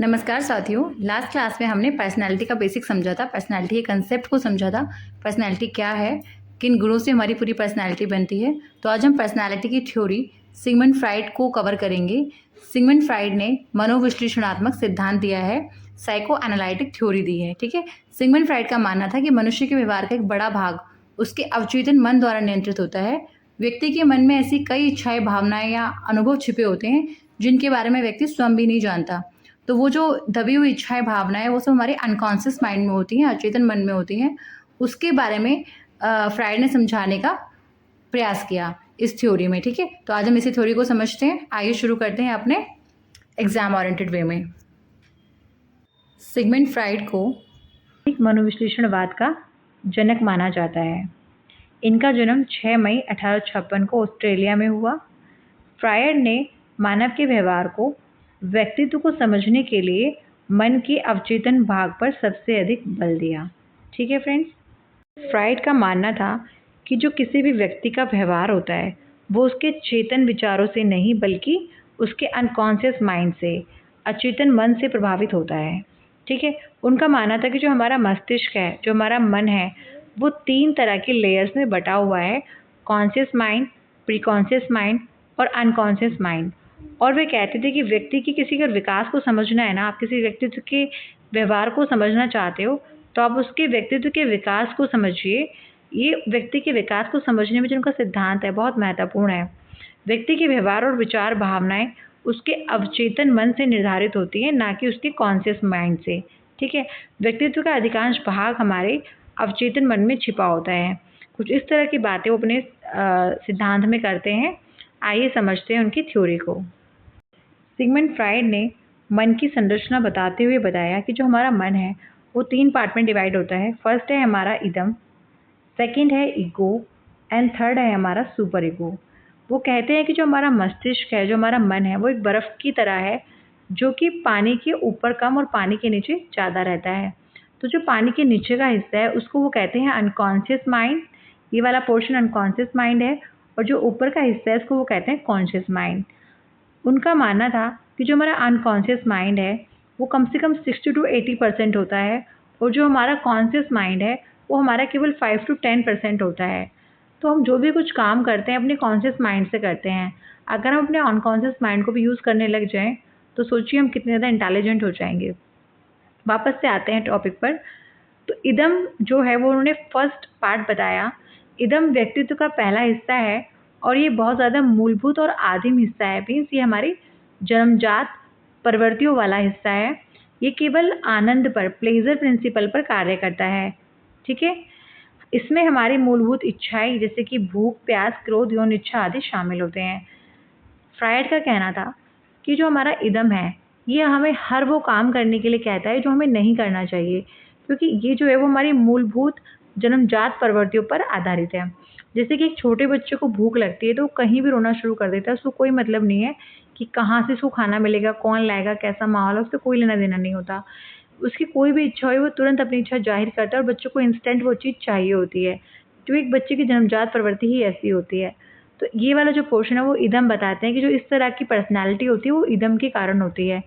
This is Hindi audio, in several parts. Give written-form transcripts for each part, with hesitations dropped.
नमस्कार साथियों। लास्ट क्लास में हमने पर्सनैलिटी का बेसिक समझा था, पर्सनैलिटी के कंसेप्ट को समझा था। पर्सनैलिटी क्या है, किन गुणों से हमारी पूरी पर्सनैलिटी बनती है। तो आज हम पर्सनैलिटी की थ्योरी सिगमंड फ्राइड को कवर करेंगे। सिगमंड फ्राइड ने मनोविश्लेषणात्मक सिद्धांत दिया है, साइको एनालिटिक थ्योरी दी है। ठीक है, सिगमंड फ्राइड का मानना था कि मनुष्य के व्यवहार का एक बड़ा भाग उसके अवचेतन मन द्वारा नियंत्रित होता है। व्यक्ति के मन में ऐसी कई इच्छाएं, भावनाएं या अनुभव छिपे होते हैं जिनके बारे में व्यक्ति स्वयं भी नहीं जानता। तो वो जो दबी हुई इच्छाएं, भावनाएं, वो सब हमारे अनकॉन्शियस माइंड में होती हैं, अचेतन मन में होती हैं। उसके बारे में फ्राइड ने समझाने का प्रयास किया इस थ्योरी में। ठीक है, तो आज हम इसी थ्योरी को समझते हैं। आइए शुरू करते हैं अपने एग्जाम ओरिएंटेड वे में। सिगमंड फ्राइड को मनोविश्लेषणवाद का जनक माना जाता है। इनका जन्म 6 मई 1856 को ऑस्ट्रेलिया में हुआ। फ्राइड ने मानव के व्यवहार को, व्यक्तित्व को समझने के लिए मन के अवचेतन भाग पर सबसे अधिक बल दिया। ठीक है फ्रेंड्स, फ्राइड का मानना था कि जो किसी भी व्यक्ति का व्यवहार होता है वो उसके चेतन विचारों से नहीं बल्कि उसके अनकॉन्शियस माइंड से, अचेतन मन से प्रभावित होता है। ठीक है, उनका मानना था कि जो हमारा मस्तिष्क है, जो हमारा मन है, वो 3 तरह के लेयर्स में बटा हुआ है: कॉन्शियस माइंड, प्रीकॉन्शियस माइंड और अनकॉन्शियस माइंड। और वे कहते थे कि व्यक्ति की किसी का विकास को समझना है ना, आप किसी व्यक्तित्व के व्यवहार को समझना चाहते हो तो आप उसके व्यक्तित्व के विकास को समझिए। ये व्यक्ति के विकास को समझने में जो उनका सिद्धांत है बहुत महत्वपूर्ण है। व्यक्ति के व्यवहार और विचार, भावनाएं उसके अवचेतन मन से निर्धारित होती हैं, ना कि उसके कॉन्शियस माइंड से। ठीक है, व्यक्तित्व का अधिकांश भाग हमारे अवचेतन मन में छिपा होता है। कुछ इस तरह की बातें वो अपने सिद्धांत में करते हैं। आइए समझते हैं उनकी थ्योरी को। सिगमंड फ्राइड ने मन की संरचना बताते हुए बताया कि जो हमारा मन है वो 3 पार्ट में डिवाइड होता है। फर्स्ट है हमारा इदम, सेकंड है ईगो एंड थर्ड है हमारा सुपर ईगो। वो कहते हैं कि जो हमारा मस्तिष्क है, जो हमारा मन है, वो एक बर्फ़ की तरह है जो कि पानी के ऊपर कम और पानी के नीचे ज़्यादा रहता है। तो जो पानी के नीचे का हिस्सा है उसको वो कहते हैं अनकॉन्शियस माइंड, ये वाला पोर्शन अनकॉन्शियस माइंड है। और जो ऊपर का हिस्सा है उसको वो कहते हैं कॉन्शियस माइंड। उनका मानना था कि जो हमारा अनकॉन्शियस माइंड है वो कम से कम 60 to 80% होता है और जो हमारा कॉन्शियस माइंड है वो हमारा केवल 5 to 10% होता है। तो हम जो भी कुछ काम करते हैं अपने कॉन्शियस माइंड से करते हैं। अगर हम अपने अनकॉन्शियस माइंड को भी यूज़ करने लग जाएं तो सोचिए हम कितने ज़्यादा इंटेलिजेंट हो जाएंगे। वापस से आते हैं टॉपिक पर। तो इदम जो है वो उन्होंने फर्स्ट पार्ट बताया। इदम व्यक्तित्व का पहला हिस्सा है और ये बहुत ज़्यादा मूलभूत और आदिम हिस्सा है। मीन्स ये हमारी जन्मजात प्रवृत्तियों वाला हिस्सा है। ये केवल आनंद पर, प्लेजर प्रिंसिपल पर कार्य करता है। ठीक है, इसमें हमारी मूलभूत इच्छाएं जैसे कि भूख, प्यास, क्रोध, यौन इच्छा आदि शामिल होते हैं। फ्राइड का कहना था कि जो हमारा इदम है ये हमें हर वो काम करने के लिए कहता है जो हमें नहीं करना चाहिए, क्योंकि ये जो है वो हमारी मूलभूत जन्मजात प्रवृत्तियों पर आधारित है। जैसे कि एक छोटे बच्चे को भूख लगती है तो वो कहीं भी रोना शुरू कर देता है। उसको कोई मतलब नहीं है कि कहाँ से उसको खाना मिलेगा, कौन लाएगा, कैसा माहौल है, उससे कोई लेना देना नहीं होता। उसकी कोई भी इच्छा हो वो तुरंत अपनी इच्छा जाहिर करता है और बच्चों को इंस्टेंट वो चीज़ चाहिए होती है। जो एक बच्चे की जन्मजात प्रवृत्ति ही ऐसी होती है। तो ये वाला जो पोर्शन है वो इदम बताते हैं कि जो इस तरह की पर्सनैलिटी होती है वो इदम के कारण होती है।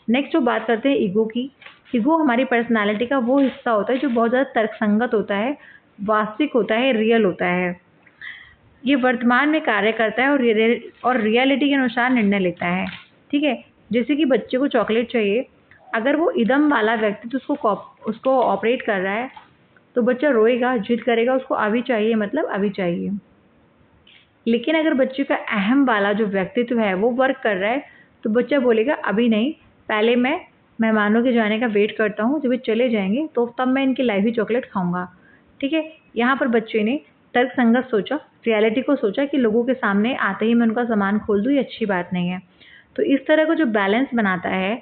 नेक्स्ट जो बात करते हैं ईगो की। ईगो हमारी पर्सनैलिटी का वो हिस्सा होता है जो बहुत ज़्यादा तर्कसंगत होता है, वास्तविक होता है, रियल होता है। ये वर्तमान में कार्य करता है और रियलिटी के अनुसार निर्णय लेता है। ठीक है, जैसे कि बच्चे को चॉकलेट चाहिए, अगर वो इदम वाला व्यक्ति तो उसको ऑपरेट कर रहा है तो बच्चा रोएगा, जिद करेगा, उसको अभी चाहिए मतलब अभी चाहिए। लेकिन अगर बच्चे का अहम वाला जो व्यक्तित्व है वो वर्क कर रहा है तो बच्चा बोलेगा अभी नहीं, पहले मैं मेहमानों के जाने का वेट करता हूँ, जब ये चले जाएंगे तो तब मैं इनकी लाइव ही चॉकलेट खाऊंगा। ठीक है, यहाँ पर बच्चे ने तर्कसंगत सोचा, रियलिटी को सोचा कि लोगों के सामने आते ही मैं उनका सामान खोल दूँ, ये अच्छी बात नहीं है। तो इस तरह का जो बैलेंस बनाता है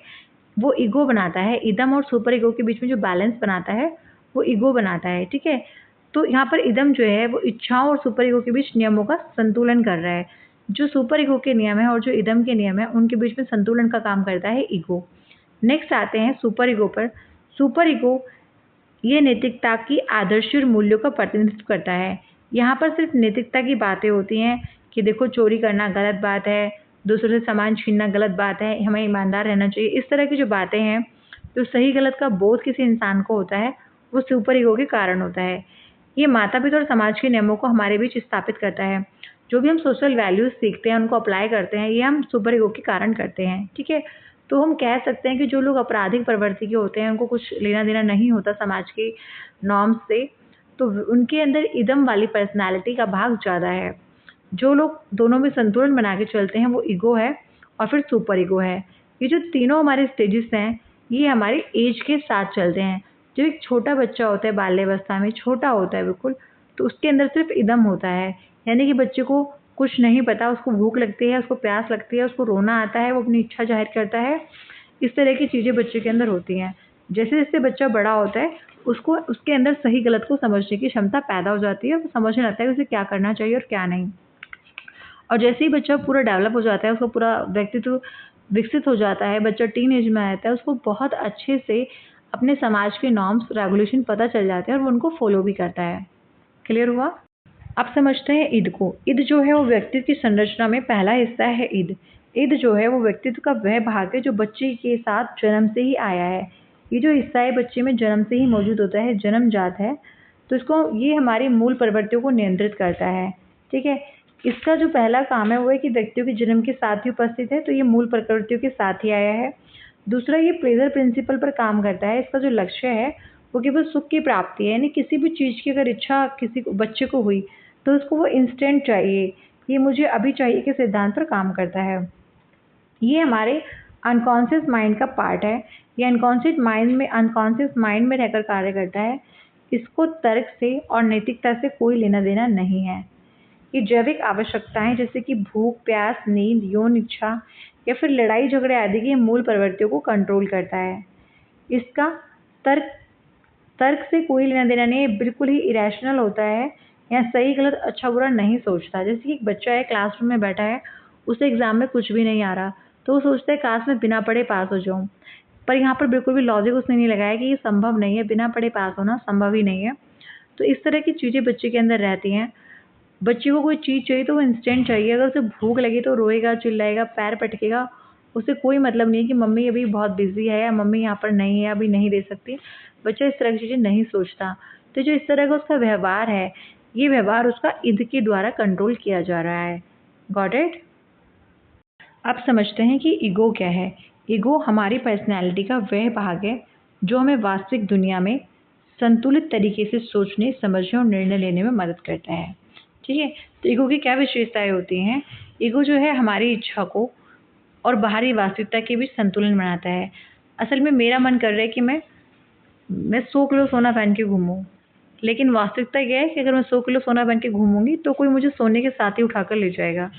वो ईगो बनाता है। इदम और सुपर ईगो के बीच में जो बैलेंस बनाता है वो ईगो बनाता है। ठीक है, तो यहाँ पर इदम जो है वो इच्छाओं और सुपर ईगो के बीच नियमों का संतुलन कर रहा है। जो सुपर ईगो के नियम है और जो इदम के नियम है उनके बीच में संतुलन का काम करता है ईगो। नेक्स्ट आते हैं सुपर ईगो पर। सुपर ईगो ये नैतिकता की आदर्श और मूल्यों का प्रतिनिधित्व करता है। यहाँ पर सिर्फ नैतिकता की बातें होती हैं कि देखो चोरी करना गलत बात है, दूसरों से सामान छीनना गलत बात है, हमें ईमानदार रहना चाहिए। इस तरह की जो बातें हैं, जो सही गलत का बोध किसी इंसान को होता है, वो सुपर ईगो के कारण होता है। ये माता-पिता और समाज के नियमों को हमारे बीच स्थापित करता है। जो भी हम सोशल वैल्यूज़ सीखते हैं, उनको अप्लाई करते हैं, ये हम सुपर ईगो के कारण करते हैं, ठीक है? तो हम कह सकते हैं कि जो लोग आपराधिक प्रवृत्ति के होते हैं, उनको कुछ लेना-देना नहीं होता समाज की नॉर्म्स से, तो उनके अंदर इदम वाली पर्सनैलिटी का भाग ज़्यादा है। जो लोग दोनों में संतुलन बना के चलते हैं, वो ईगो है और फिर सुपर ईगो है। ये जो तीनों हमारे स्टेजेस हैं, ये हमारी एज के साथ चलते हैं। जो एक छोटा बच्चा होता है बाल्यावस्था में, छोटा होता है बिल्कुल, तो उसके अंदर सिर्फ इदम होता है। यानी कि बच्चे को कुछ नहीं पता, उसको भूख लगती है, उसको प्यास लगती है, उसको रोना आता है, वो अपनी इच्छा ज़ाहिर करता है। इस तरह की चीज़ें बच्चे के अंदर होती हैं। जैसे-जैसे बच्चा बड़ा होता है, उसको उसके अंदर सही गलत को समझने की क्षमता पैदा हो जाती है, वो समझने लगता है कि उसे क्या करना चाहिए और क्या नहीं। और जैसे ही बच्चा पूरा डेवलप हो जाता है, उसका पूरा व्यक्तित्व विकसित हो जाता है, बच्चा टीनेज में आता है, उसको बहुत अच्छे से अपने समाज के नॉर्म्स, रेगुलेशन पता चल जाते हैं और वो उनको फॉलो भी करता है। क्लियर हुआ? अब समझते हैं ईद को। ईद जो है वो व्यक्तित्व की संरचना में पहला हिस्सा है ईद। ईद जो है वो व्यक्तित्व का वह भाग है जो बच्चे के साथ जन्म से ही आया है। ये जो हिस्सा है बच्चे में जन्म से ही मौजूद होता है, जन्मजात है। तो इसको ये हमारी मूल प्रवृत्तियों को नियंत्रित करता है। ठीक है? इसका जो पहला काम है वो है कि व्यक्तियों के जन्म के साथ ही उपस्थित है, तो ये मूल प्रकृतियों के साथ ही आया है। दूसरा, ये प्लेजर प्रिंसिपल पर काम करता है। इसका जो लक्ष्य है वो केवल सुख की प्राप्ति है, यानी किसी भी चीज़ की अगर इच्छा किसी को बच्चे को हुई तो उसको वो इंस्टेंट चाहिए, ये मुझे अभी चाहिए के सिद्धांत पर काम करता है। ये हमारे अनकॉन्शियस माइंड का पार्ट है। ये अनकॉन्शियस माइंड में रहकर कार्य करता है। इसको तर्क से और नैतिकता से कोई लेना देना नहीं है। ये जैविक आवश्यकताएं जैसे कि भूख, प्यास, नींद, यौन इच्छा या फिर लड़ाई झगड़े आदि की मूल प्रवृत्तियों को कंट्रोल करता है। इसका तर्क तर्क से कोई लेना देना नहीं है, बिल्कुल ही इरेशनल होता है। यहाँ सही गलत अच्छा बुरा नहीं सोचता। जैसे कि एक बच्चा है, क्लासरूम में बैठा है, उसे एग्जाम में कुछ भी नहीं आ रहा, तो वो सोचता है काश मैं बिना पढ़े पास हो जाऊं। पर यहाँ पर बिल्कुल भी लॉजिक उसने नहीं लगाया कि ये संभव नहीं है, बिना पढ़े पास होना संभव ही नहीं है। तो इस तरह की चीज़ें बच्चे के अंदर रहती हैं। बच्चे को कोई चीज़ चाहिए तो वो इंस्टेंट चाहिए। अगर उसे भूख लगी तो रोएगा, चिल्लाएगा, पैर पटकेगा। उसे कोई मतलब नहीं है कि मम्मी अभी बहुत बिजी है या मम्मी यहाँ पर नहीं है, अभी नहीं दे सकती। बच्चा इस तरह की चीज़ें नहीं सोचता। तो जो इस तरह का उसका व्यवहार है, ये व्यवहार उसका ईद के द्वारा कंट्रोल किया जा रहा है। Got it? अब समझते हैं कि ईगो क्या है। ईगो हमारी पर्सनैलिटी का वह भाग है जो हमें वास्तविक दुनिया में संतुलित तरीके से सोचने, समझने और निर्णय लेने में मदद करता है। ठीक है? तो ईगो की क्या विशेषताएं होती हैं? ईगो जो है हमारी इच्छा को और बाहरी वास्तविकता के बीच संतुलन बनाता है। असल में मेरा मन कर रहा है कि मैं 100 किलो सोना पहन के घूमूं, लेकिन वास्तविकता यह है कि अगर मैं 100 किलो सोना पहन के घूमूंगी तो कोई मुझे सोने के साथ ही उठाकर ले जाएगा।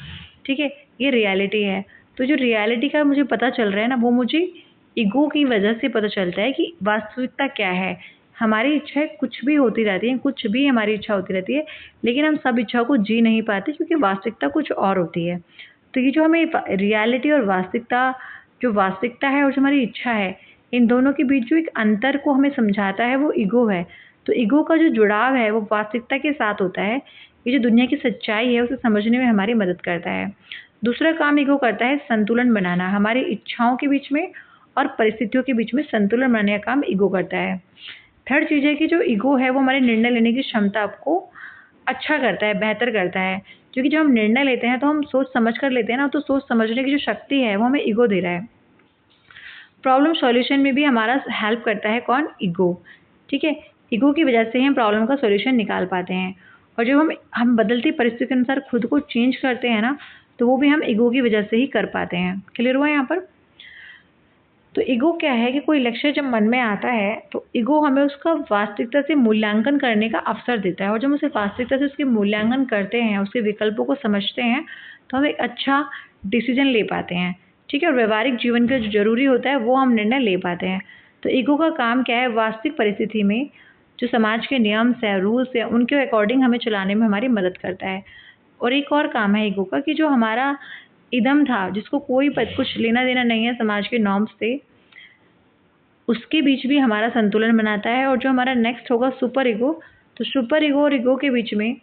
ठीक है? ये रियलिटी है। तो जो रियलिटी का मुझे पता चल रहा है ना, वो मुझे ईगो की वजह से पता चलता है कि वास्तविकता क्या है। हमारी इच्छाएं कुछ भी होती रहती हैं, कुछ भी हमारी इच्छा होती रहती है, लेकिन हम सब इच्छाओं को जी नहीं पाते क्योंकि वास्तविकता कुछ और होती है। तो ये जो हमें रियलिटी और वास्तविकता है और जो हमारी इच्छा है, इन दोनों के बीच जो एक अंतर को हमें समझाता है वो ईगो है। तो ईगो का जो जुड़ाव है वो वास्तविकता के साथ होता है। ये जो दुनिया की सच्चाई है उसे समझने में हमारी मदद करता है। दूसरा काम ईगो करता है संतुलन बनाना। हमारी इच्छाओं के बीच में और परिस्थितियों के बीच में संतुलन बनाने का काम ईगो करता है। थर्ड चीज़ है कि जो ईगो है वो हमारे निर्णय लेने की क्षमता को अच्छा करता है, बेहतर करता है। क्योंकि जब हम निर्णय लेते हैं तो हम सोच समझ कर लेते हैं ना, तो सोच समझने की जो शक्ति है वो हमें ईगो दे रहा है। प्रॉब्लम सॉल्यूशन में भी हमारा हेल्प करता है कौन? ईगो। ठीक है? ईगो की वजह से ही हम प्रॉब्लम का सॉल्यूशन निकाल पाते हैं। और जब हम बदलती परिस्थिति के अनुसार खुद को चेंज करते हैं ना, तो वो भी हम ईगो की वजह से ही कर पाते हैं। क्लियर हुआ यहाँ पर? तो ईगो क्या है कि कोई लक्ष्य जब मन में आता है तो ईगो हमें उसका वास्तविकता से मूल्यांकन करने का अवसर देता है। और जब उसे वास्तविकता से उसके मूल्यांकन करते हैं, उसके विकल्पों को समझते हैं, तो हम एक अच्छा डिसीजन ले पाते हैं। ठीक है? और व्यवहारिक जीवन का जो जरूरी होता है वो हम निर्णय ले पाते हैं। तो ईगो का काम क्या है? वास्तविक परिस्थिति में जो समाज के नियम्स है, रूल्स है, उनके अकॉर्डिंग हमें चलाने में हमारी मदद करता है। और एक और काम है ईगो का कि जो हमारा इदम था, जिसको कोई कुछ लेना देना नहीं है समाज के नॉर्म्स से, उसके बीच भी हमारा संतुलन बनाता है। और जो हमारा नेक्स्ट होगा सुपर ईगो, तो सुपर ईगो और ईगो के बीच में,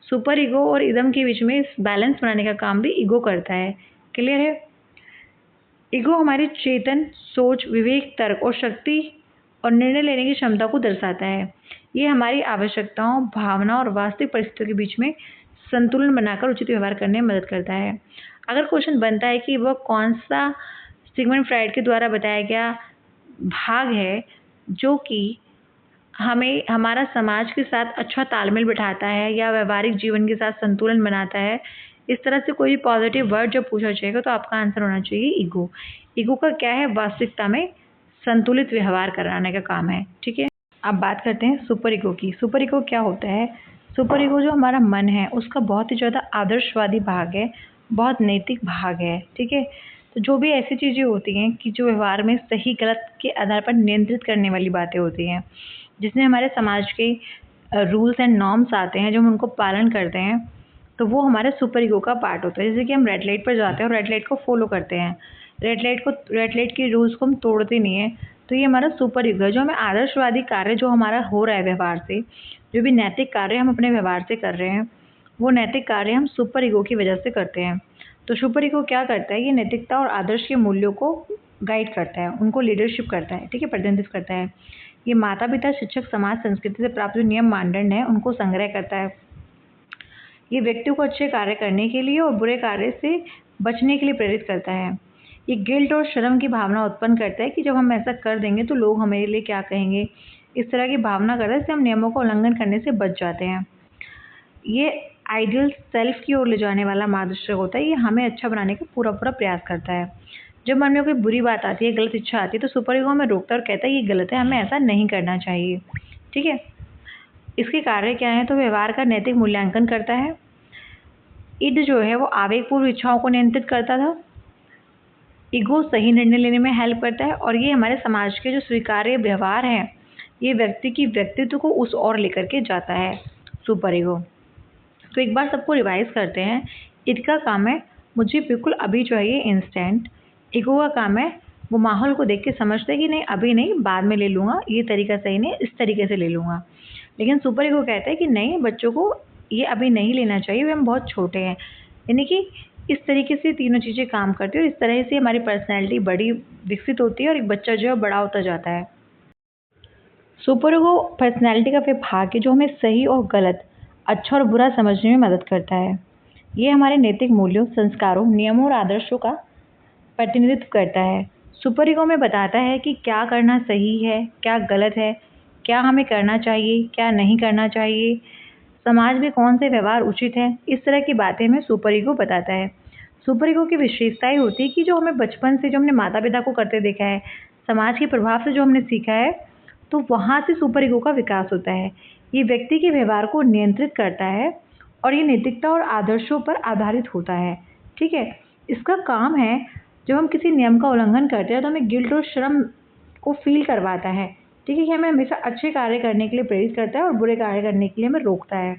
सुपर ईगो और इदम के बीच में बैलेंस बनाने का काम भी ईगो करता है। क्लियर है? ईगो हमारी चेतन, सोच, विवेक, तर्क और शक्ति और निर्णय लेने की क्षमता को दर्शाता है। ये हमारी आवश्यकताओं, भावनाओं और वास्तविक परिस्थितियों के बीच में संतुलन बनाकर उचित व्यवहार करने में मदद करता है। अगर क्वेश्चन बनता है कि वह कौन-सा सिगमंड फ्राइड के द्वारा बताया गया भाग है जो कि हमें हमारा समाज के साथ अच्छा तालमेल बिठाता है या व्यावहारिक जीवन के साथ संतुलन बनाता है, इस तरह से कोई पॉजिटिव वर्ड जब पूछा जाएगा तो आपका आंसर होना चाहिए ईगो। ईगो का क्या है? वास्तविकता में संतुलित व्यवहार कराने का काम है। ठीक है, अब बात करते हैं सुपर ईगो की। सुपर ईगो क्या होता है? सुपर ईगो जो हमारा मन है उसका बहुत ही ज़्यादा आदर्शवादी भाग है, बहुत नैतिक भाग है। ठीक है, तो जो भी ऐसी चीज़ें होती हैं कि जो व्यवहार में सही गलत के आधार पर नियंत्रित करने वाली बातें होती हैं, जिसमें हमारे समाज के रूल्स एंड नॉर्म्स आते हैं, जो हम उनको पालन करते हैं, तो वो हमारे सुपर ईगो का पार्ट होता है। जैसे कि हम रेड लाइट पर जाते हैं और रेड लाइट को फॉलो करते हैं, रेड लाइट के रूल्स को हम तोड़ते नहीं हैं, तो ये हमारा सुपर ईगो है। जो हमें आदर्शवादी कार्य जो हमारा हो रहा है व्यवहार से, जो भी नैतिक कार्य हम अपने व्यवहार से कर रहे हैं, वो नैतिक कार्य हम सुपर ईगो की वजह से करते हैं। तो सुपर ईगो क्या करता है? ये नैतिकता और आदर्श के मूल्यों को गाइड करता है, उनको लीडरशिप करता है। ठीक है, प्रतिनिधित्व करता है। ये माता पिता, शिक्षक, समाज, संस्कृति से प्राप्त जो नियम मानदंड है उनको संग्रह करता है। ये व्यक्ति को अच्छे कार्य करने के लिए और बुरे कार्य से बचने के लिए प्रेरित करता है। ये गिल्ट और शर्म की भावना उत्पन्न करता है कि जब हम ऐसा कर देंगे तो लोग हमारे लिए क्या कहेंगे, इस तरह की भावना करता है, इससे हम नियमों का उल्लंघन करने से बच जाते हैं। ये आइडियल सेल्फ की ओर ले जाने वाला मार्गदर्शक होता है। ये हमें अच्छा बनाने का पूरा प्रयास करता है। जब मन में कोई बुरी बात आती है, गलत इच्छा आती है, तो सुपर ईगो हमें रोकता है और कहता है ये गलत है, हमें ऐसा नहीं करना चाहिए। ठीक है, इसके कार्य क्या है? तो व्यवहार का नैतिक मूल्यांकन करता है। ईद जो है वो आवेगपूर्ण इच्छाओं को नियंत्रित करता था। ईगो सही निर्णय लेने में हेल्प करता है और ये हमारे समाज के जो स्वीकार्य व्यवहार हैं, ये व्यक्ति की व्यक्तित्व को उस ओर लेकर के जाता है सुपर ईगो। तो एक बार सबको रिवाइज करते हैं। ईद का काम है मुझे बिल्कुल अभी चाहिए इंस्टेंट। ईगो का काम है वो माहौल को देख के समझते हैं कि नहीं अभी नहीं, बाद में ले लूँगा, ये तरीका सही नहीं, इस तरीके से ले लूँगा। लेकिन सुपर ईगो कहता है कि नहीं, बच्चों को ये अभी नहीं लेना चाहिए, वे हम बहुत छोटे हैं। यानी कि इस तरीके से तीनों चीज़ें काम करती है और इस तरह से हमारी पर्सनैलिटी बड़ी विकसित होती है और एक बच्चा जो है बड़ा होता जाता है। सुपर ईगो पर्सनैलिटी का वे भाग है जो हमें सही और गलत, अच्छा और बुरा समझने में मदद करता है। ये हमारे नैतिक मूल्यों, संस्कारों, नियमों और आदर्शों का प्रतिनिधित्व करता है। सुपर ईगो में बताता है कि क्या करना सही है, क्या गलत है, क्या हमें करना चाहिए, क्या नहीं करना चाहिए, समाज में कौन से व्यवहार उचित है। इस तरह की बातें हमें सुपर ईगो बताता है। सुपर ईगो की विशेषताएं होती है कि जो हमें बचपन से जो हमने माता पिता को करते देखा है, समाज के प्रभाव से जो हमने सीखा है, तो वहाँ से सुपर ईगो का विकास होता है। ये व्यक्ति के व्यवहार को नियंत्रित करता है और ये नैतिकता और आदर्शों पर आधारित होता है। ठीक है, इसका काम है जब हम किसी नियम का उल्लंघन करते हैं तो हमें गिल्ट और शर्म को फील करवाता है। ठीक है, कि हमें हमेशा अच्छे कार्य करने के लिए प्रेरित करता है और बुरे कार्य करने के लिए हमें रोकता है।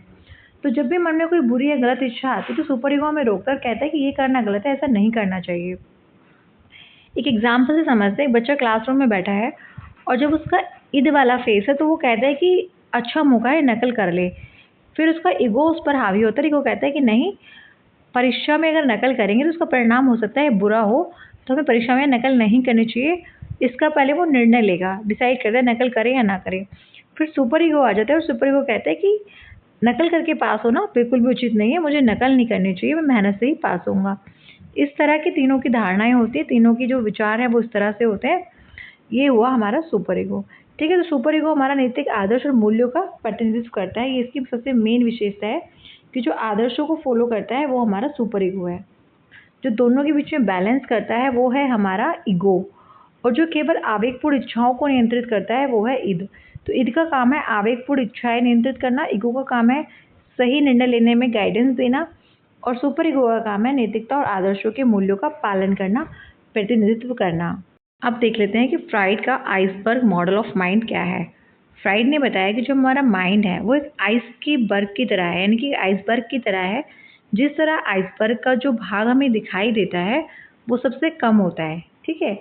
तो जब भी मन में कोई बुरी या गलत इच्छा आती है तो सुपर ईगो हमें रोककर कहता है कि ये करना गलत है, ऐसा नहीं करना चाहिए। एक एग्जाम्पल से समझते हैं। एक बच्चा क्लासरूम में बैठा है और जब उसका ईद वाला फेस है तो वो कहता है कि अच्छा मौका है, नकल कर ले। फिर उसका ईगो उस पर हावी होता है। ईगो कहता है कि नहीं, परीक्षा में अगर नकल करेंगे तो उसका परिणाम हो सकता है बुरा हो, तो हमें परीक्षा में नकल नहीं करनी चाहिए। इसका पहले वो निर्णय लेगा, डिसाइड करता है नकल करे या ना करे। फिर सुपर ईगो आ जाता है और सुपर ईगो कहता है कि नकल करके पास होना बिल्कुल भी उचित नहीं है, मुझे नकल नहीं करनी चाहिए, मैं मेहनत से ही पास होऊंगा। इस तरह की तीनों की धारणाएं होती है, तीनों की जो विचार है वो इस तरह से होते हैं। ये हुआ हमारा सुपर ईगो। ठीक है, तो सुपर ईगो हमारा नैतिक आदर्श और मूल्यों का प्रतिनिधित्व करता है। ये इसकी सबसे मेन विशेषता है कि जो आदर्शों को फॉलो करता है वो हमारा सुपर ईगो है। जो दोनों के बीच में बैलेंस करता है वो है हमारा ईगो, और जो केवल आवेगपूर्ण इच्छाओं को नियंत्रित करता है वो है ईद। तो ईद का काम है आवेगपूर्ण इच्छाएं नियंत्रित करना, ईगो का काम है सही निर्णय लेने में गाइडेंस देना, और सुपर ईगो का काम है नैतिकता और आदर्शों के मूल्यों का पालन करना, प्रतिनिधित्व करना। अब देख लेते हैं कि फ्राइड का आइसबर्ग मॉडल ऑफ माइंड क्या है। फ्राइड ने बताया कि जो हमारा माइंड है वो एक आइस की बर्ग की तरह है, यानी कि आइसबर्ग की तरह है। जिस तरह आइसबर्ग का जो भाग हमें दिखाई देता है वो सबसे कम होता है। ठीक है,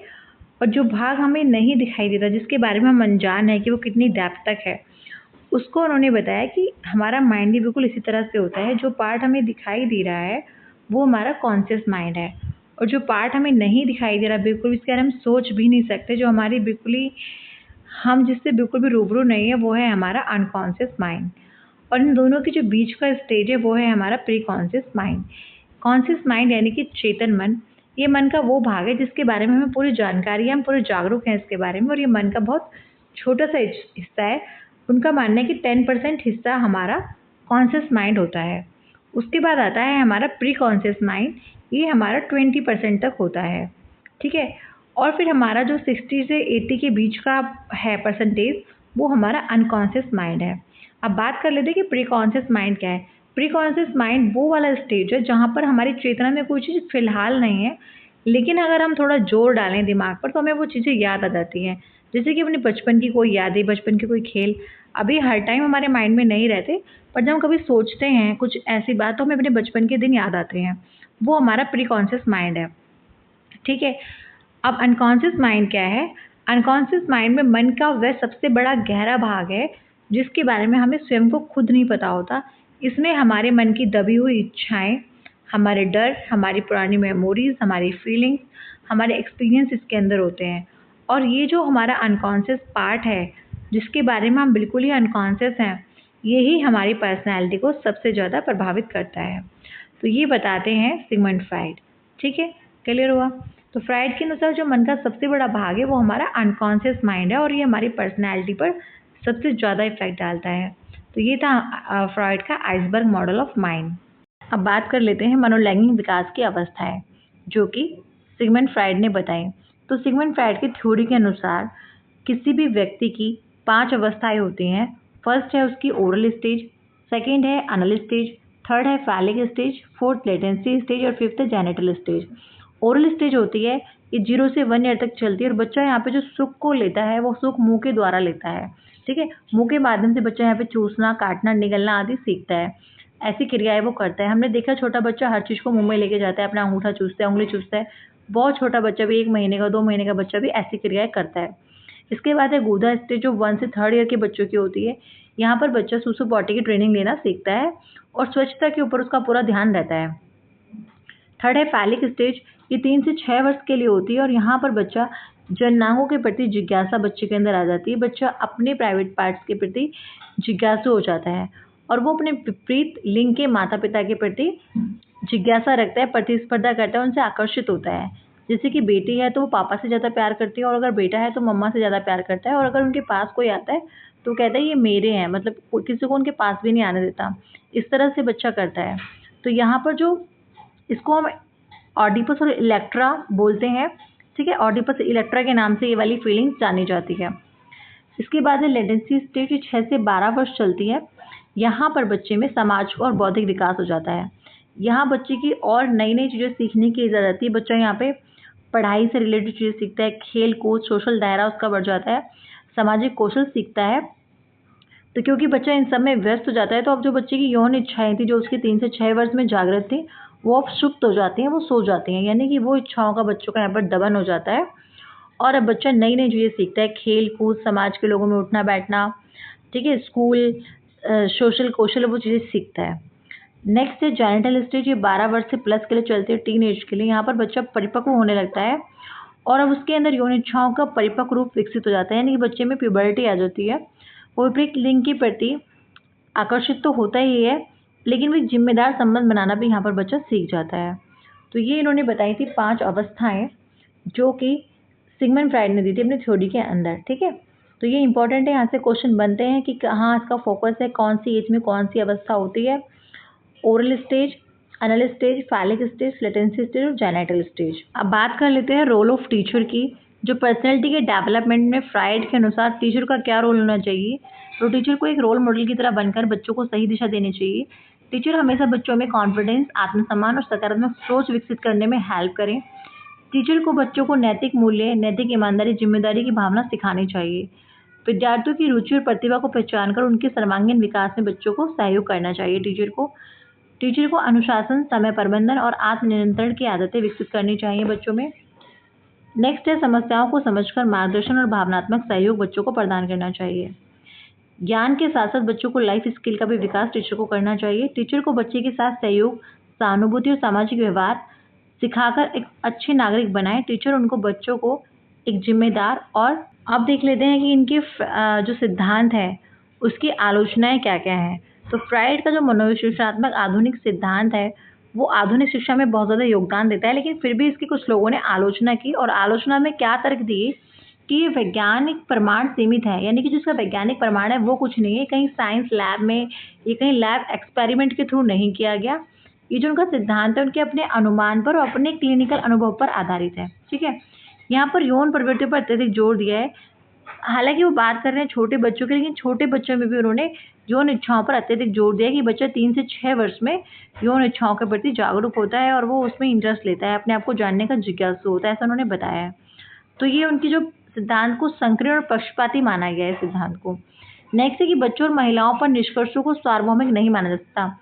और जो भाग हमें नहीं दिखाई देता, जिसके बारे में हम अनजान है कि वो कितनी डेप्थ तक है, उसको उन्होंने बताया कि हमारा माइंड भी बिल्कुल इसी तरह से होता है। जो पार्ट हमें दिखाई दे रहा है वो हमारा कॉन्शियस माइंड है, और जो पार्ट हमें नहीं दिखाई दे रहा बिल्कुल, इसके बारे में हम सोच भी नहीं सकते, जो हमारी बिल्कुल ही हम जिससे बिल्कुल भी रूबरू नहीं है, वो है हमारा अनकॉन्शियस माइंड। और इन दोनों के जो बीच का स्टेज है वो है हमारा pre conscious mind. Conscious mind यानी कि चेतन मन, ये मन का वो भाग है जिसके बारे में हमें पूरी जानकारी है, हम पूरे जागरूक हैं इसके बारे में, और ये मन का बहुत छोटा सा हिस्सा है। उनका मानना है कि 10% हिस्सा हमारा कॉन्शियस माइंड होता है। उसके बाद आता है हमारा प्री कॉन्शियस माइंड, ये हमारा 20% तक होता है, ठीक है। और फिर हमारा जो 60 से 80 के बीच का है परसेंटेज, वो हमारा अनकॉन्शियस माइंड है। अब बात कर लेते हैं कि प्री कॉन्शियस माइंड क्या है। प्री कॉन्शियस माइंड वो वाला स्टेज है जहाँ पर हमारी चेतना में कोई चीज़ फिलहाल नहीं है, लेकिन अगर हम थोड़ा जोर डालें दिमाग पर तो हमें वो चीज़ें याद आ जाती हैं। जैसे कि अपने बचपन की कोई यादें, बचपन के कोई खेल अभी हर टाइम हमारे माइंड में नहीं रहते, पर जब हम कभी सोचते हैं कुछ ऐसी बात तो हमें अपने बचपन के दिन याद आते हैं। वो हमारा प्री कॉन्शियस माइंड है, ठीक है। अब अनकॉन्शियस माइंड क्या है? अनकॉन्शियस माइंड में मन का वह सबसे बड़ा गहरा भाग है जिसके बारे में हमें स्वयं को खुद नहीं पता होता। इसमें हमारे मन की दबी हुई इच्छाएं, हमारे डर, हमारी पुरानी मेमोरीज, हमारी फीलिंग्स, हमारे एक्सपीरियंस इसके अंदर होते हैं। और ये जो हमारा अनकॉन्शियस पार्ट है जिसके बारे में हम बिल्कुल ही अनकॉन्शियस हैं, यही हमारी पर्सनैलिटी को सबसे ज़्यादा प्रभावित करता है। तो ये बताते हैं सिगमंड फ्राइड, ठीक है। क्लियर हुआ? तो फ्राइड के अनुसार जो मन का सबसे बड़ा भाग है वो हमारा अनकॉन्शियस माइंड है, और ये हमारी पर्सनैलिटी पर सबसे ज़्यादा इफेक्ट डालता है। तो ये था फ्राइड का आइसबर्ग मॉडल ऑफ माइंड। अब बात कर लेते हैं मनोलैंगिक विकास की अवस्थाएं, जो कि सिगमंड फ्राइड ने बताई। तो सिगमंड फ्राइड की थ्योरी के अनुसार किसी भी व्यक्ति की 5 अवस्थाएं होती हैं। फर्स्ट है उसकी ओरल स्टेज, सेकेंड है अनल स्टेज, थर्ड है phallic stage, fourth latency stage और फिफ्थ है जेनिटल स्टेज। ओरल स्टेज होती है, ये 0 से 1 ईयर तक चलती है, और बच्चा यहाँ पे जो सुख को लेता है वो सुख मुंह के द्वारा लेता है, ठीक है। मुंह के माध्यम से बच्चा यहाँ पे चूसना, काटना, निगलना आदि सीखता है। ऐसी क्रियाएं वो करता है। हमने देखा छोटा बच्चा हर चीज़ को मुंह में लेके जाता है, अपना अंगूठा चूसता है, उंगली चूसता है। बहुत छोटा बच्चा भी, 1 महीने का, 2 महीने का बच्चा भी ऐसी क्रियाएं करता है। इसके बाद है गूदा स्टेज, जो 1 से 3rd ईयर के बच्चों की होती है। यहाँ पर बच्चा सूसू पॉटी की ट्रेनिंग लेना सीखता है और स्वच्छता के ऊपर उसका पूरा ध्यान रहता है। थर्ड है फैलिक स्टेज, ये 3 से 6 वर्ष के लिए होती है, और यहाँ पर बच्चा जननांगों के प्रति जिज्ञासा बच्चे के अंदर आ जाती है। बच्चा अपने प्राइवेट पार्ट्स के प्रति जिज्ञासु हो जाता है, और वो अपने विपरीत लिंग के माता पिता के प्रति जिज्ञासा रखता है, प्रतिस्पर्धा करता है, उनसे आकर्षित होता है। जैसे कि बेटी है तो वो पापा से ज़्यादा प्यार करती है, और अगर बेटा है तो मम्मा से ज़्यादा प्यार करता है, और अगर उनके पास कोई आता है तो कहता है ये मेरे हैं, मतलब किसी को उनके पास भी नहीं आने देता। इस तरह से बच्चा करता है। तो यहाँ पर जो इसको हम ऑडिपस और इलेक्ट्रा बोलते हैं, ठीक है। ऑडिपस इलेक्ट्रा के नाम से ये वाली फीलिंग्स जानी जाती है। इसके बाद है लेटेंसी स्टेज, 6 से 12 वर्ष चलती है। यहाँ पर बच्चे में सामाजिक और बौद्धिक विकास हो जाता है। यहाँ बच्चे की और नई नई चीज़ें सीखने की इजाज़त आती है। बच्चा यहाँ पे पढ़ाई से रिलेटेड चीज़ें सीखता है, खेल कूद, सोशल दायरा उसका बढ़ जाता है, सामाजिक कौशल सीखता है। तो क्योंकि बच्चा इन सब में व्यस्त हो जाता है, तो अब जो बच्चे की यौन इच्छाएं थी जो उसकी 3 से 6 वर्ष में जागृत थी, वो अब सुप्त हो जाती हैं, वो सो जाती हैं। यानी कि वो इच्छाओं का बच्चों का यहाँ पर दमन हो जाता है, और अब बच्चा नई नई चीज़ें सीखता है, खेल कूद, समाज के लोगों में उठना बैठना, ठीक है, स्कूल, सोशल कौशल, वो चीज़ें सीखता है। नेक्स्ट है जेनिटल स्टेज, ये 12 वर्ष से प्लस के लिए चलती है, टीन एज के लिए। यहाँ पर बच्चा परिपक्व होने लगता है, और अब उसके अंदर यौन इच्छाओं का परिपक्व रूप विकसित हो जाता है, यानी कि बच्चे में प्यूबर्टी आ जाती है। वो विपरीत लिंग के प्रति आकर्षित तो होता ही है, लेकिन भी जिम्मेदार संबंध बनाना भी यहाँ पर बच्चा सीख जाता है। तो ये इन्होंने बताई थी 5 अवस्थाएं जो कि सिगमंड फ्राइड ने दी थी अपनी थ्योरी के अंदर, ठीक है। तो ये इंपॉर्टेंट है, यहाँ से क्वेश्चन बनते हैं कि कहाँ इसका फोकस है, कौन सी एज में कौन सी अवस्था होती है। ओरल स्टेज, अनल stage, phallic stage, latency stage और जेनिटल स्टेज। अब बात कर लेते हैं रोल ऑफ टीचर की। जो पर्सनैलिटी के डेवलपमेंट में फ्राइड के अनुसार टीचर का क्या रोल होना चाहिए, तो टीचर को एक रोल मॉडल की तरह बनकर बच्चों को सही दिशा देनी चाहिए। टीचर हमेशा बच्चों में कॉन्फिडेंस, आत्मसम्मान और सकारात्मक सोच विकसित करने में हेल्प करें। टीचर को बच्चों को नैतिक मूल्य, नैतिक ईमानदारी, जिम्मेदारी की भावना सिखानी चाहिए। विद्यार्थियों की रुचि और प्रतिभा को पहचान कर उनके सर्वांगीण विकास में बच्चों को सहयोग करना चाहिए। टीचर को अनुशासन, समय प्रबंधन और आत्मनियंत्रण की आदतें विकसित करनी चाहिए बच्चों में। नेक्स्ट है समस्याओं को समझकर मार्गदर्शन और भावनात्मक सहयोग बच्चों को प्रदान करना चाहिए। ज्ञान के साथ साथ बच्चों को लाइफ स्किल का भी विकास टीचर को करना चाहिए। टीचर को बच्चे के साथ सहयोग, सहानुभूति और सामाजिक व्यवहार सिखाकर एक अच्छे नागरिक बनाए। टीचर उनको बच्चों को एक जिम्मेदार और अब देख लेते हैं कि इनके जो सिद्धांत है उसकी आलोचनाएं क्या क्या हैं। तो फ्राइड का जो मनोविश्लेषणात्मक आधुनिक सिद्धांत है वो आधुनिक शिक्षा में बहुत ज़्यादा योगदान देता है, लेकिन फिर भी इसकी कुछ लोगों ने आलोचना की और आलोचना में क्या तर्क दिए कि ये वैज्ञानिक प्रमाण सीमित है, यानी कि जिसका वैज्ञानिक प्रमाण है वो कुछ नहीं है, कहीं साइंस लैब में ये कहीं लैब एक्सपेरिमेंट के थ्रू नहीं किया गया। ये जो उनका सिद्धांत है उनके अपने अनुमान पर और अपने क्लिनिकल अनुभव पर आधारित है। ठीक है, यहाँ पर यौन प्रवृत्ति पर अत्यधिक जोर दिया है। हालांकि वो बात कर रहे हैं छोटे बच्चों के, लेकिन छोटे बच्चों में भी उन्होंने यौन इच्छाओं पर अत्यधिक जोर दिया कि बच्चा 3 से 6 वर्ष में यौन इच्छाओं के प्रति जागरूक होता है और वो उसमें इंटरेस्ट लेता है, अपने आप को जानने का जिज्ञासु होता है, ऐसा उन्होंने बताया है। तो ये उनकी जो सिद्धांत को संकीर्ण और पक्षपाती माना गया है सिद्धांत को। नेक्स्ट है कि बच्चों और महिलाओं पर निष्कर्षों को सार्वभौमिक नहीं माना जा सकता।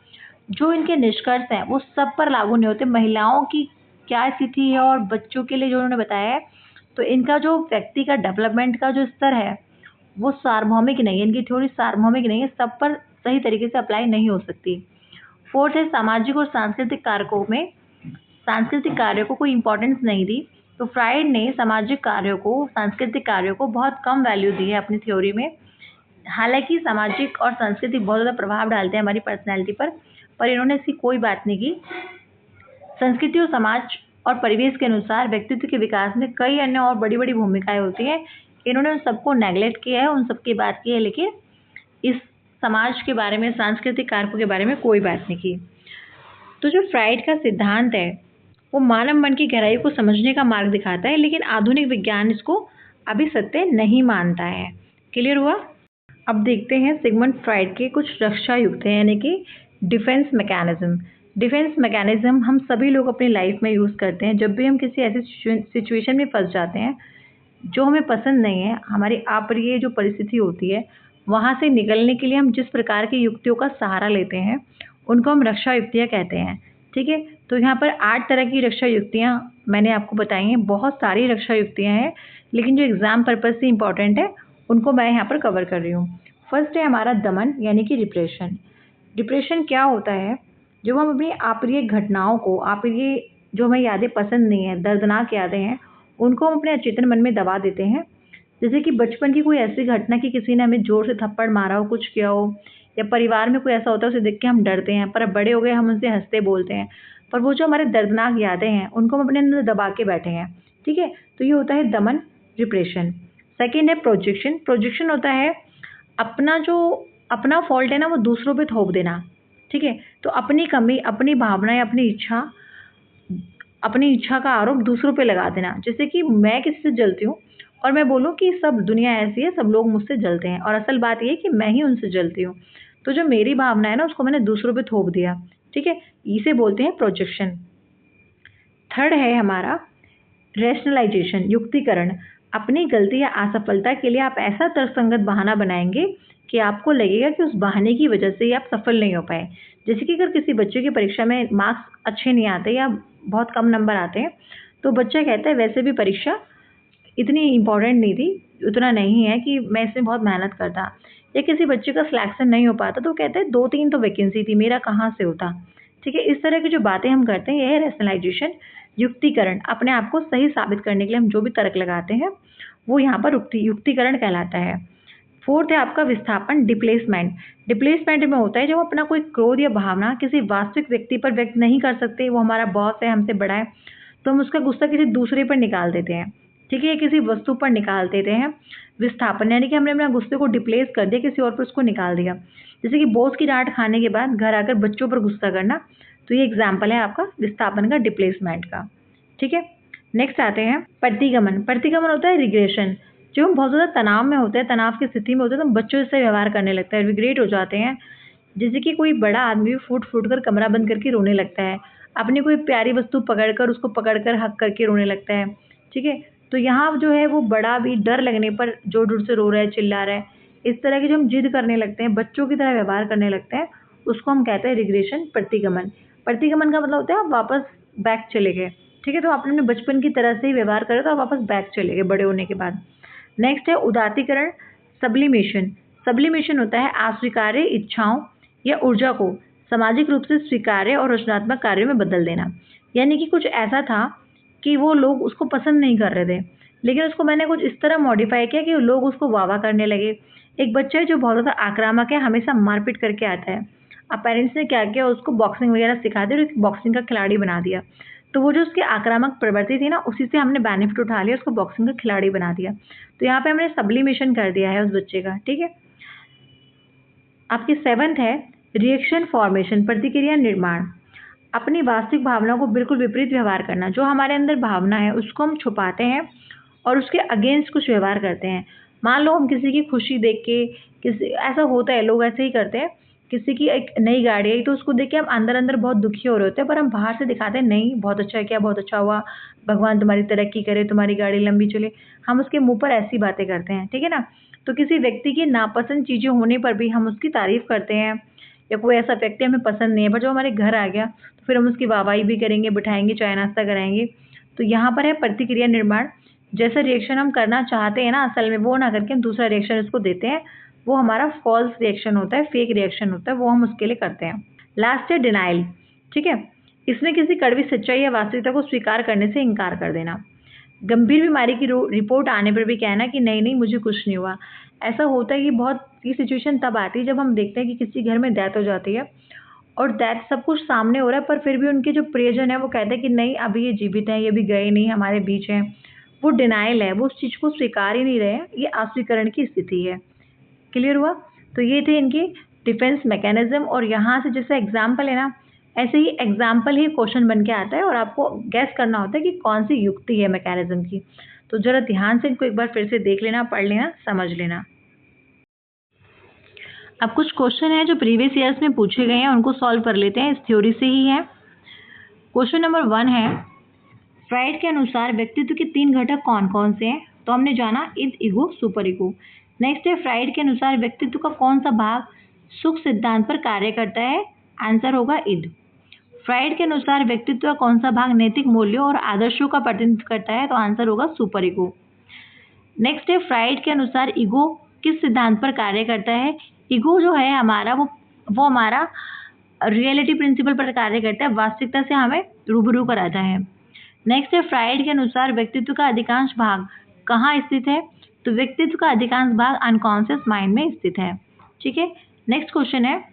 जो इनके निष्कर्ष हैं वो सब पर लागू नहीं होते। महिलाओं की क्या स्थिति है और बच्चों के लिए जो उन्होंने बताया है, तो इनका जो व्यक्ति का डेवलपमेंट का जो स्तर है वो सार्वभौमिक नहीं है, इनकी थ्योरी सार्वभौमिक नहीं है, सब पर सही तरीके से अप्लाई नहीं हो सकती। फोर्थ है सामाजिक और सांस्कृतिक कारकों में सांस्कृतिक कार्यों को कोई इंपॉर्टेंस नहीं दी। तो फ्राइड ने सामाजिक कार्यों को, सांस्कृतिक कार्यों को बहुत कम वैल्यू दी है अपनी थ्योरी में। हालांकि सामाजिक और सांस्कृतिक बहुत ज़्यादा प्रभाव डालते हैं हमारी पर्सनैलिटी पर इन्होंने इसकी कोई बात नहीं की। संस्कृति और समाज और परिवेश के अनुसार व्यक्तित्व के विकास में कई अन्य और बड़ी बड़ी भूमिकाएं होती हैं। इन्होंने उन सबको नेगलेक्ट किया है, उन सबकी बात की है, लेकिन इस समाज के बारे में, सांस्कृतिक कारकों के बारे में कोई बात नहीं की। तो जो फ्राइड का सिद्धांत है वो मानव मन की गहराई को समझने का मार्ग दिखाता है, लेकिन आधुनिक विज्ञान इसको अभी सत्य नहीं मानता है। क्लियर हुआ? अब देखते हैं सिगमंड फ्राइड के कुछ रक्षा युक्ति, यानी कि डिफेंस मैकेनिज्म। डिफेंस मैकेनिज्म हम सभी लोग अपनी लाइफ में यूज़ करते हैं जब भी हम किसी ऐसी सिचुएशन में फंस जाते हैं जो हमें पसंद नहीं है, हमारी अप्रिय जो परिस्थिति होती है, वहाँ से निकलने के लिए हम जिस प्रकार की युक्तियों का सहारा लेते हैं उनको हम रक्षा युक्तियाँ कहते हैं। ठीक है, तो यहाँ पर 8 तरह की रक्षा युक्तियाँ मैंने आपको बताई हैं। बहुत सारी रक्षा युक्तियाँ हैं, लेकिन जो एग्ज़ाम पर्पज़ से इम्पॉर्टेंट है उनको मैं यहाँ पर कवर कर रही हूँ। फर्स्ट है हमारा दमन, यानी कि डिप्रेशन। डिप्रेशन क्या होता है? जब हम अपनी अप्रिय घटनाओं को, अप्रिय जो हमें यादें पसंद नहीं है, दर्दनाक यादें हैं, उनको हम अपने अचेतन मन में दबा देते हैं। जैसे कि बचपन की कोई ऐसी घटना कि किसी ने हमें ज़ोर से थप्पड़ मारा हो, कुछ किया हो, या परिवार में कोई ऐसा होता है उसे देख के हम डरते हैं, पर अब बड़े हो गए हम उनसे हँसते बोलते हैं। पर वो जो हमारे दर्दनाक यादें हैं उनको हम अपने अंदर दबा के बैठे हैं। ठीक है, तो ये होता है दमन, डिप्रेशन। सेकेंड है प्रोजेक्शन। प्रोजेक्शन होता है अपना फॉल्ट है ना वो दूसरों पे थोप देना। ठीक है, तो अपनी कमी, अपनी भावनाएं, अपनी इच्छा का आरोप दूसरों पे लगा देना। जैसे कि मैं किसी से जलती हूँ और मैं बोलूँ कि सब दुनिया ऐसी है, सब लोग मुझसे जलते हैं, और असल बात ये है कि मैं ही उनसे जलती हूँ। तो जो मेरी भावना है ना उसको मैंने दूसरों पे थोप दिया। ठीक है, इसे बोलते हैं प्रोजेक्शन। थर्ड है हमारा रैशनलाइजेशन, युक्तिकरण। अपनी गलती या असफलता के लिए आप ऐसा तर्कसंगत बहाना बनाएंगे कि आपको लगेगा कि उस बहाने की वजह से ही आप सफल नहीं हो पाए। जैसे कि अगर किसी बच्चे की परीक्षा में मार्क्स अच्छे नहीं आते या बहुत कम नंबर आते हैं, तो बच्चा कहता है वैसे भी परीक्षा इतनी इम्पोर्टेंट नहीं थी, उतना नहीं है कि मैं इसमें बहुत मेहनत करता। या किसी बच्चे का सिलेक्शन नहीं हो पाता तो कहते हैं 2-3 तो वैकेंसी थी, मेरा कहाँ से होता। ठीक है, इस तरह की जो बातें हम करते हैं यह है रैशनलाइजेशन, युक्तिकरण। अपने आप को सही साबित करने के लिए हम जो भी तर्क लगाते हैं वो यहाँ पर युक्तिकरण कहलाता है। फोर्थ है आपका विस्थापन, डिप्लेसमेंट। डिप्लेसमेंट में होता है जब अपना कोई क्रोध या भावना किसी वास्तविक व्यक्ति पर व्यक्त नहीं कर सकते, वो हमारा बॉस है, हमसे बड़ा है, तो हम उसका गुस्सा किसी दूसरे पर निकाल देते हैं। ठीक है, किसी वस्तु पर निकाल देते हैं। विस्थापन यानी कि हमने अपना गुस्से को डिप्लेस कर दिया, किसी और पर उसको निकाल दिया। जैसे कि बॉस की डांट खाने के बाद घर आकर बच्चों पर गुस्सा करना, तो ये एग्जाम्पल है आपका विस्थापन का, डिप्लेसमेंट का। ठीक है, नेक्स्ट आते हैं प्रतिगमन। प्रतिगमन होता है रिग्रेशन। जो हम बहुत ज़्यादा तनाव में होते हैं, तनाव की स्थिति में होते हैं, तो हम बच्चों से व्यवहार करने लगता है, रिग्रेट हो जाते हैं। जैसे कि कोई बड़ा आदमी फूट कर कमरा बंद करके रोने लगता है, अपनी कोई प्यारी वस्तु पकड़कर उसको पकड़कर हक करके रोने लगता है। ठीक है, तो यहाँ जो है वो बड़ा भी डर लगने पर जोर जोर से रो रहा है, चिल्ला रहा है, इस तरह की जो हम जिद करने लगते हैं, बच्चों की तरह व्यवहार करने लगते हैं, उसको हम कहते हैं रिग्रेशन, प्रतिगमन। प्रतिगमन का मतलब होता है आप वापस बैक चले गए। ठीक है, तो आपने अपने बचपन की तरह से ही व्यवहार करा तो आप वापस बैक चले गए बड़े होने के बाद। नेक्स्ट है उदात्तीकरण, सब्लिमेशन। सब्लिमेशन होता है अस्वीकार्य इच्छाओं या ऊर्जा को सामाजिक रूप से स्वीकार्य और रचनात्मक कार्यों में बदल देना। यानी कि कुछ ऐसा था कि वो लोग उसको पसंद नहीं कर रहे थे, लेकिन उसको मैंने कुछ इस तरह मॉडिफाई किया कि लोग उसको वाह-वाह करने लगे। एक बच्चा है जो बहुत ज़्यादा आक्रामक है, हमेशा मारपीट करके आता है। अब पेरेंट्स ने क्या किया, उसको बॉक्सिंग वगैरह सिखा दी और एक बॉक्सिंग का खिलाड़ी बना दिया। तो वो जो उसकी आक्रामक प्रवृत्ति थी ना, उसी से हमने बेनिफिट उठा लिया, उसको बॉक्सिंग का खिलाड़ी बना दिया। तो यहाँ पे हमने सब्लिमेशन कर दिया है उस बच्चे का, ठीक है? आपकी 7th है रिएक्शन फॉर्मेशन, प्रतिक्रिया निर्माण। अपनी वास्तविक भावनाओं को बिल्कुल विपरीत व्यवहार करना। जो हमारे अंदर भावना है उसको हम छुपाते हैं और उसके अगेंस्ट कुछ व्यवहार करते हैं। मान लो हम किसी की खुशी देख के, किसी ऐसा होता है, लोग ऐसे ही करते हैं, किसी की एक नई गाड़ी आई तो उसको देख के हम अंदर-अंदर बहुत दुखी हो रहे होते हैं, पर हम बाहर से दिखाते हैं नहीं बहुत अच्छा किया, बहुत अच्छा हुआ, भगवान तुम्हारी तरक्की करे, तुम्हारी गाड़ी लंबी चले। हम उसके मुँह पर ऐसी बातें करते हैं, ठीक है ना? तो किसी व्यक्ति की नापसंद चीज़ें होने पर भी हम उसकी तारीफ़ करते हैं, या कोई ऐसा व्यक्ति हमें पसंद नहीं है पर जो हमारे घर आ गया तो फिर हम उसकी वाहवाही भी करेंगे, बिठाएँगे, चाय नाश्ता कराएँगे। तो यहाँ पर है प्रतिक्रिया निर्माण। जैसा रिएक्शन हम करना चाहते हैं ना असल में, वो ना करके हम दूसरा रिएक्शन उसको देते हैं, वो हमारा फ़ॉल्स रिएक्शन होता है, फ़ेक रिएक्शन होता है, वो हम उसके लिए करते हैं। लास्ट है डिनायल, ठीक है? इसमें किसी कड़वी सच्चाई या वास्तविकता को स्वीकार करने से इनकार कर देना। गंभीर बीमारी की रिपोर्ट आने पर भी कहना कि नहीं मुझे कुछ नहीं हुआ। ऐसा होता है कि बहुत ये सिचुएशन तब आती है जब हम देखते हैं कि किसी घर में डेथ हो जाती है और डेथ सब कुछ सामने हो रहा है, पर फिर भी उनके जो प्रियजन है वो कहते हैं कि नहीं अभी ये जीवित हैं, ये भी गए नहीं, हमारे बीच हैं। वो डिनायल है, वो उस चीज़ को स्वीकार ही नहीं रहे हैं, ये अस्वीकरण की स्थिति है। क्लियर हुआ? तो ये थे इनके डिफेंस मैकेनिज्म, और यहाँ से जैसे एग्जाम्पल है ना, ऐसे ही एग्जाम्पल ही क्वेश्चन बन के आता है और आपको गैस करना होता है कि कौन सी युक्ति है मैकेनिज्म की। तो जरा ध्यान से इनको एक बार फिर से देख लेना, पढ़ लेना, समझ लेना। अब कुछ क्वेश्चन है जो प्रीवियस ईयर्स में पूछे गए हैं, उनको सॉल्व कर लेते हैं, इस थ्योरी से ही है। क्वेश्चन नंबर 1 है, फ्राइड के अनुसार व्यक्तित्व के 3 घटक कौन कौन से हैं? तो हमने जाना Eid, ego, super ego. Next है, फ्राइड के अनुसार व्यक्तित्व का कौन सा भाग सुख सिद्धांत पर कार्य करता है? आंसर होगा ईद। फ्राइड के अनुसार व्यक्तित्व का कौन सा भाग नैतिक मूल्यों और आदर्शों का प्रतिनिधित्व करता है? तो आंसर होगा सुपर ईगो। नेक्स्ट है, फ्राइड के अनुसार ईगो किस सिद्धांत पर कार्य करता है? ईगो जो है हमारा वो हमारा रियलिटी प्रिंसिपल पर कार्य करता है, वास्तविकता से हमें रूबरू कराता है। नेक्स्ट है, फ्राइड के अनुसार व्यक्तित्व का अधिकांश भाग कहाँ स्थित है? तो व्यक्तित्व का अधिकांश भाग अनकॉन्शियस माइंड में स्थित है, ठीक है। नेक्स्ट क्वेश्चन है,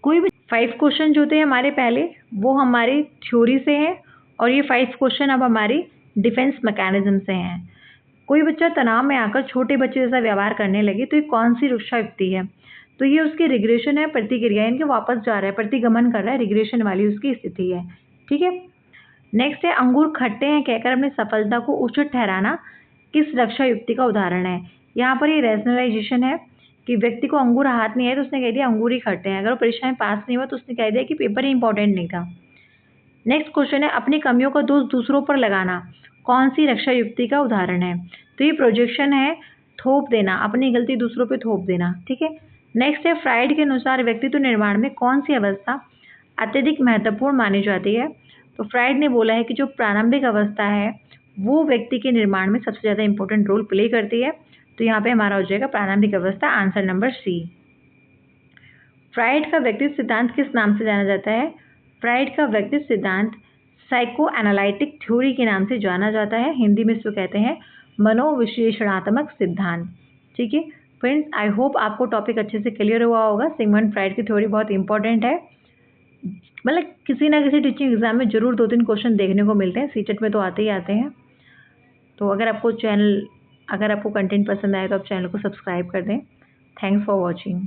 कोई भी 5 क्वेश्चन जो थे हमारे पहले वो हमारी थ्योरी से है और ये 5 क्वेश्चन अब हमारी डिफेंस मैकेनिज्म से हैं। कोई बच्चा तनाव में आकर छोटे बच्चे जैसा व्यवहार करने लगे तो ये कौन सी रक्षा युक्ति है? तो ये उसकी रिग्रेशन है, प्रतिक्रिया इनके वापस जा रहा है, प्रतिगमन कर रहा है, रिग्रेशन वाली उसकी स्थिति है, ठीक है। नेक्स्ट है, अंगूर खट्टे हैं कहकर अपनी सफलता को उचित ठहराना किस रक्षा युक्ति का उदाहरण है? यहाँ पर ये रैशनलाइजेशन है कि व्यक्ति को अंगूर हाथ नहीं आए तो उसने कह दिया अंगूर ही खट्टे हैं। अगर वो परीक्षा में पास नहीं हुआ तो उसने कह दिया कि पेपर ही इंपॉर्टेंट नहीं था। नेक्स्ट क्वेश्चन है, अपनी कमियों का दोष दूसरों पर लगाना कौन सी रक्षा युक्ति का उदाहरण है? तो ये प्रोजेक्शन है, थोप देना, अपनी गलती दूसरों पे थोप देना, ठीक है। नेक्स्ट है, फ्राइड के अनुसार व्यक्तित्व निर्माण में कौन सी अवस्था अत्यधिक महत्वपूर्ण मानी जाती है? तो फ्राइड ने बोला है कि जो प्रारंभिक अवस्था है वो व्यक्ति के निर्माण में सबसे ज़्यादा इंपॉर्टेंट रोल प्ले करती है। तो यहाँ पे हमारा हो जाएगा प्रारंभिक अवस्था, आंसर नंबर सी। फ्राइड का व्यक्तित्व सिद्धांत किस नाम से जाना जाता है? फ्राइड का व्यक्तित्व सिद्धांत साइको एनालिटिक थ्योरी के नाम से जाना जाता है। हिंदी में इसको कहते हैं मनोविश्लेषणात्मक सिद्धांत, ठीक है। फ्रेंड्स, आई होप आपको टॉपिक अच्छे से क्लियर हुआ होगा। सिगमंड फ्राइड की थ्योरी बहुत इंपॉर्टेंट है, मतलब किसी ना किसी टीचिंग एग्जाम में जरूर 2-3 क्वेश्चन देखने को मिलते हैं, सीटेट में तो आते ही आते हैं। तो अगर आपको कंटेंट पसंद आए तो आप चैनल को सब्सक्राइब कर दें। Thanks for watching.